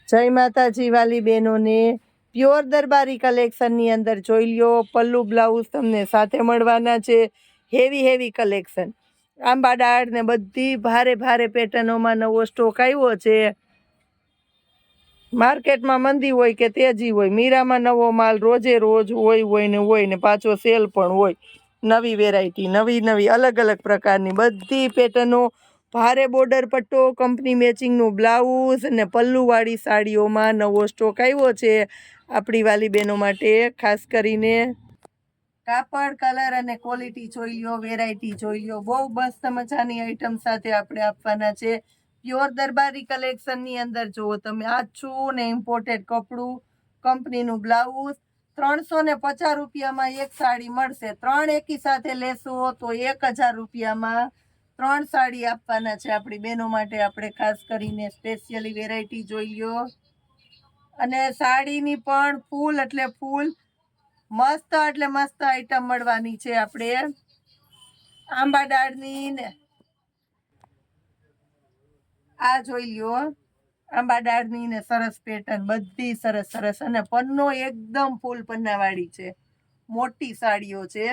જય માતાજી વાલી બહેનોને પ્યોર દરબારી કલેક્શનની અંદર જોઈ લ્યો પલ્લુ બ્લાઉઝ તમને સાથે મળવાના છે હેવી કલેક્શન આંબા ડાળ ને બધી ભારે પેટર્નોમાં નવો સ્ટોક આવ્યો છે માર્કેટમાં મંદી હોય કે તેજી હોય મીરામાં નવો માલ રોજે રોજ હોય ને પાછો સેલ પણ હોય નવી વેરાયટી નવી અલગ પ્રકારની બધી પેટર્નો ભારે બોર્ડર પટ્ટો કંપની મેચિંગનું બ્લાઉઝ અને પલ્લુવાળી સાડીઓમાં નવો સ્ટોક આવ્યો છે આપણી વાલી બહેનો માટે ખાસ કરીને કાપડ કલર અને ક્વોલિટી જોઈ લો વેરાયટી જોઈ લો બહુ મસ્ત મજાની આઈટમ સાથે આપણે આપવાના છે પ્યોર દરબારી કલેક્શનની અંદર જુઓ તમે આછું ને ઇમ્પોર્ટેડ કપડું કંપનીનું બ્લાઉઝ 350 રૂપિયામાં એક સાડી મળશે 3 એકી સાથે લેશો તો 1000 રૂપિયામાં 3 સાડી આપવાના છે આપણી બહેનો માટે આપણે ખાસ કરીને સ્પેશિયલી વેરાયટી જોઈ લો અને સાડીની પણ ફૂલ એટલે ફૂલ મસ્ત આઈટમ મળવાની છે આપણે આંબા ડાળની ને આ જોઈ લ્યો આંબા ડાળની ને સરસ પેટર્ન બધી સરસ અને પન્નો એકદમ ફૂલ પન્નાવાળી છે મોટી સાડીઓ છે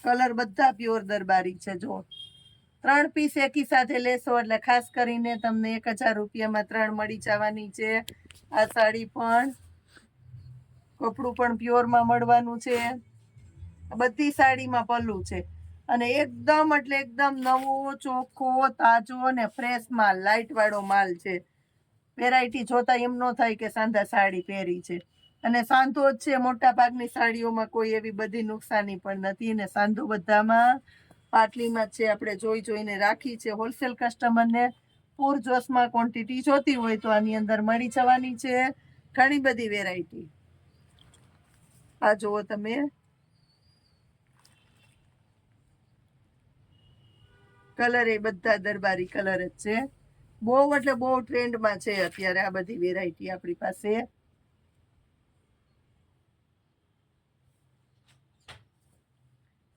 કલર બધા પ્યોર દરબારી છે જો 3 પીસ એકી સાથે લેશો એટલે ખાસ કરીને તમને 1000 રૂપિયામાં 3 મળી જવાની છે આ સાડી પણ કપડું પણ પ્યોરમાં મળવાનું છે બધી સાડીમાં પલ્લું છે અને એકદમ નવો ચોખ્ખો તાજો અને ફ્રેશ માલ લાઇટ વાળો માલ છે વેરાયટી જોતા એમ ન થાય કે સાંધા સાડી પહેરી છે અને સાંધો જ છે મોટા ભાગની સાડીઓમાં કોઈ એવી બધી નુકસાની પણ નથી અને સાંધો બધામાં પાટલીમાં જ છે આપણે જોઈને રાખી છે હોલસેલ કસ્ટમરને પૂરજોશમાં ક્વોન્ટિટી જોતી હોય તો આની અંદર મળી જવાની છે ઘણી બધી વેરાયટી આ જુઓ તમે કલર એ બધા દરબારી કલર જ છે બહુ ટ્રેન્ડમાં છે અત્યારે આ બધી વેરાયટી આપણી પાસે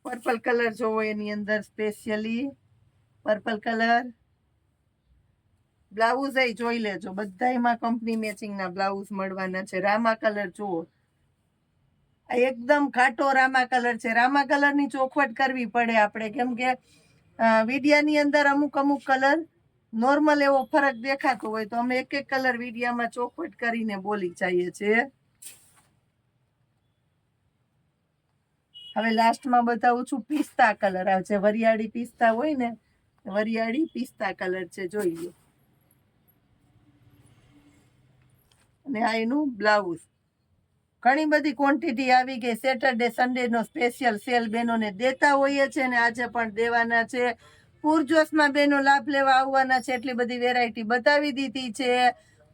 પર્પલ કલર જોવો એની અંદર સ્પેશિયલી પર્પલ કલર બ્લાઉઝ એ જોઈ લેજો બધાયમાં કંપની મેચિંગના બ્લાઉઝ મળવાના છે રામા કલર જુઓ એકદમ ઘાટો રામા કલર છે રામા કલરની ચોખવટ કરવી પડે આપણે કેમ કે વિડિયાની અંદર અમુક કલર નોર્મલ એવો ફરક દેખાતો હોય તો અમે એક કલર વિડિયામાં ચોખવટ કરીને બોલી જઈએ છીએ હવે લાસ્ટમાં બતાવું છું પિસ્તા કલર આવે છે વરિયાળી પિસ્તા હોય ને વરિયાળી પિસ્તા કલર છે જોઈ લો અને આ એનું બ્લાઉઝ ઘણી બધી ક્વોન્ટિટી આવી ગઈ સેટરડે સન્ડે નો સ્પેશિયલ સેલ બહેનોને દેતા હોઈએ છે ને આજે પણ દેવાના છે પૂરજોશમાં બહેનો લાભ લેવા આવવાના છે એટલી બધી વેરાયટી બતાવી દીધી છે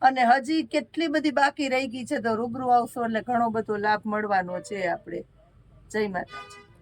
અને હજી કેટલી બધી બાકી રહી ગઈ છે તો રૂબરૂ આવશો એટલે ઘણો બધો લાભ મળવાનો છે આપણે જય માતાજી